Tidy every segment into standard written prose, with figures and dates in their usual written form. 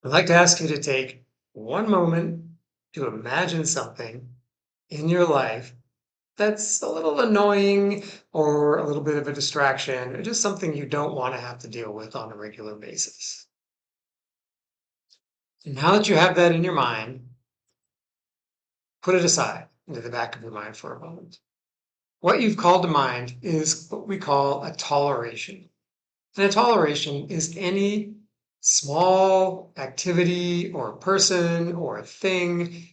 I'd like to ask you to take one moment to imagine something in your life that's a little annoying or a little bit of a distraction or just something you don't want to have to deal with on a regular basis. And now that you have that in your mind, put it aside into the back of your mind for a moment. What you've called to mind is what we call a toleration. And a toleration is any small activity or a person or a thing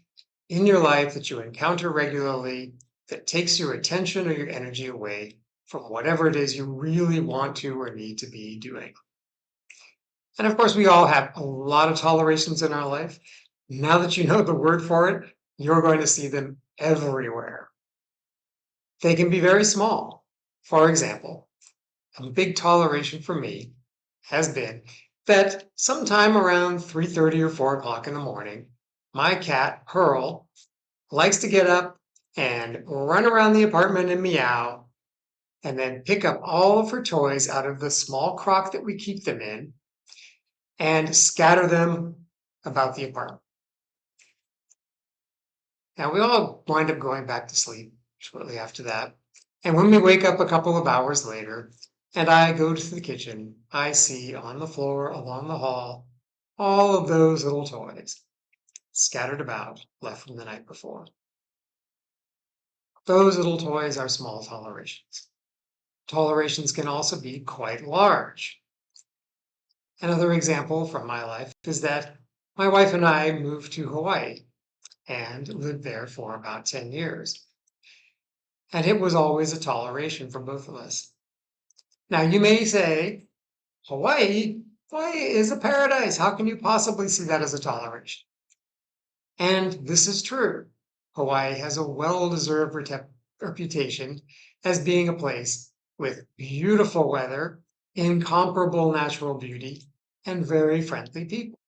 in your life that you encounter regularly that takes your attention or your energy away from whatever it is you really want to or need to be doing. And of course, we all have a lot of tolerations in our life. Now that you know the word for it, you're going to see them everywhere. They can be very small. For example, a big toleration for me has been that sometime around 3:30 or 4 o'clock in the morning, my cat, Pearl, likes to get up and run around the apartment and meow, and then pick up all of her toys out of the small crock that we keep them in and scatter them about the apartment. Now, we all wind up going back to sleep shortly after that. And when we wake up a couple of hours later and I go to the kitchen, I see on the floor along the hall all of those little toys scattered about, left from the night before. Those little toys are small tolerations. Tolerations can also be quite large. Another example from my life is that my wife and I moved to Hawaii and lived there for about 10 years. And it was always a toleration for both of us. Now, you may say, Hawaii, Hawaii is a paradise. How can you possibly see that as a toleration? And this is true. Hawaii has a well-deserved reputation as being a place with beautiful weather, incomparable natural beauty, and very friendly people.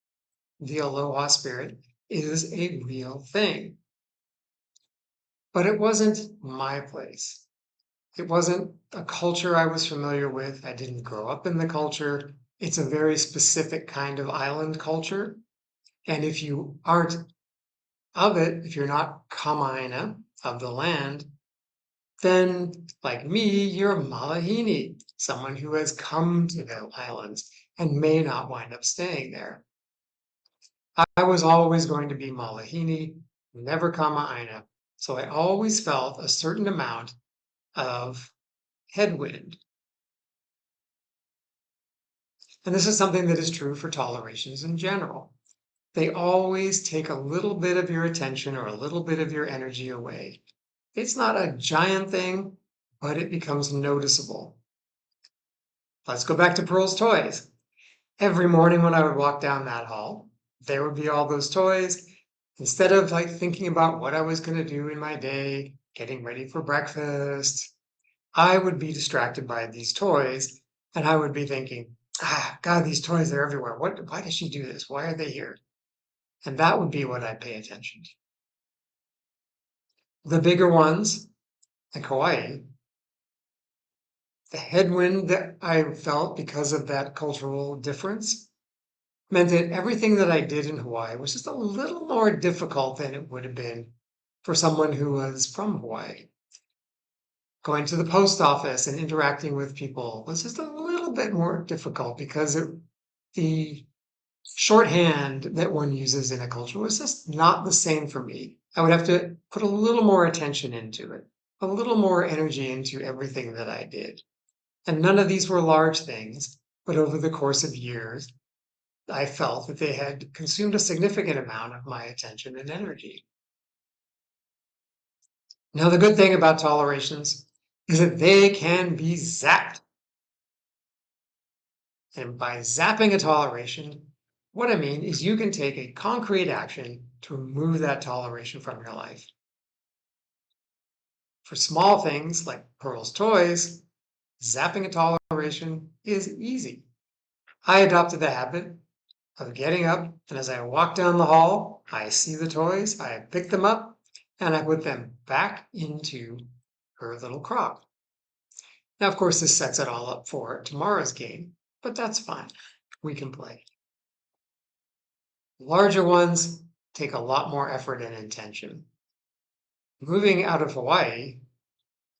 The aloha spirit is a real thing. But it wasn't my place. It wasn't a culture I was familiar with. I didn't grow up in the culture. It's a very specific kind of island culture. And if you aren't of it, if you're not Kamaina of the land, then like me, you're Malahini, someone who has come to the islands and may not wind up staying there. I was always going to be Malahini, never Kama'aina. So I always felt a certain amount of headwind. And this is something that is true for tolerations in general. They always take a little bit of your attention or a little bit of your energy away. It's not a giant thing, but it becomes noticeable. Let's go back to Pearl's toys. Every morning when I would walk down that hall, there would be all those toys. Instead of like thinking about what I was going to do in my day, getting ready for breakfast, I would be distracted by these toys and I would be thinking, God, these toys are everywhere. Why does she do this? Why are they here? And that would be what I'd pay attention to. The bigger ones, like Hawaii, the headwind that I felt because of that cultural difference meant that everything that I did in Hawaii was just a little more difficult than it would have been for someone who was from Hawaii. Going to the post office and interacting with people was just a little bit more difficult because the shorthand that one uses in a culture was just not the same for me. I would have to put a little more attention into it, a little more energy into everything that I did. And none of these were large things, but over the course of years, I felt that they had consumed a significant amount of my attention and energy. Now, the good thing about tolerations is that they can be zapped. And by zapping a toleration, what I mean is you can take a concrete action to remove that toleration from your life. For small things like Pearl's toys, zapping a toleration is easy. I adopted the habit of getting up, and as I walk down the hall, I see the toys, I pick them up, and I put them back into her little crock. Now, of course, this sets it all up for tomorrow's game, but that's fine. We can play. Larger ones take a lot more effort and intention. Moving out of Hawaii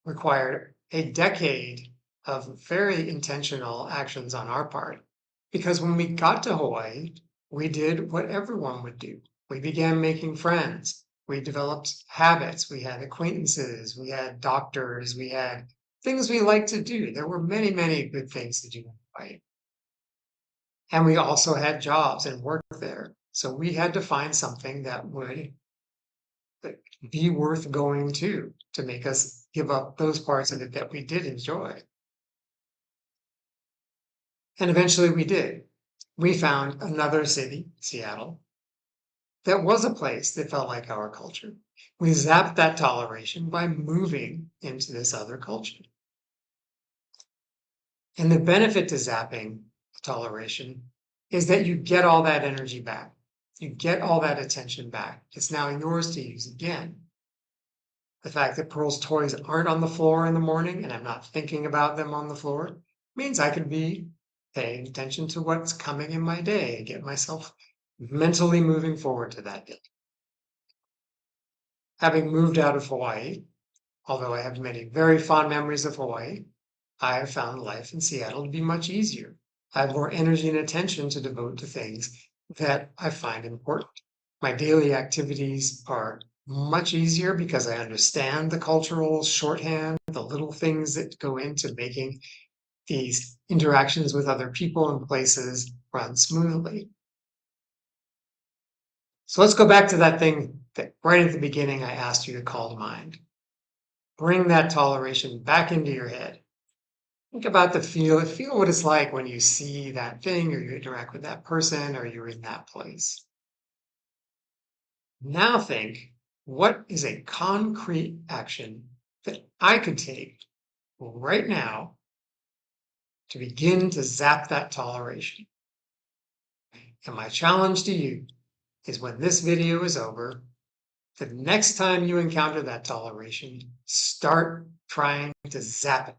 required a decade of very intentional actions on our part. Because when we got to Hawaii, we did what everyone would do. We began making friends. We developed habits. We had acquaintances. We had doctors. We had things we liked to do. There were many, many good things to do in Hawaii. And we also had jobs and work there. So we had to find something that would be worth going to make us give up those parts of it that we did enjoy. And eventually we did. We found another city, Seattle, that was a place that felt like our culture. We zapped that toleration by moving into this other culture. And the benefit to zapping toleration is that you get all that energy back. You get all that attention back. It's now yours to use again. The fact that Pearl's toys aren't on the floor in the morning and I'm not thinking about them on the floor means I can be paying attention to what's coming in my day and get myself mentally moving forward to that day. Having moved out of Hawaii, although I have many very fond memories of Hawaii, I have found life in Seattle to be much easier. I have more energy and attention to devote to things that I find important. My daily activities are much easier because I understand the cultural shorthand, the little things that go into making these interactions with other people and places run smoothly. So let's go back to that thing that right at the beginning I asked you to call to mind. Bring that toleration back into your head. Think about the feel what it's like when you see that thing or you interact with that person or you're in that place. Now think, what is a concrete action that I could take right now to begin to zap that toleration? And my challenge to you is when this video is over, the next time you encounter that toleration, start trying to zap it.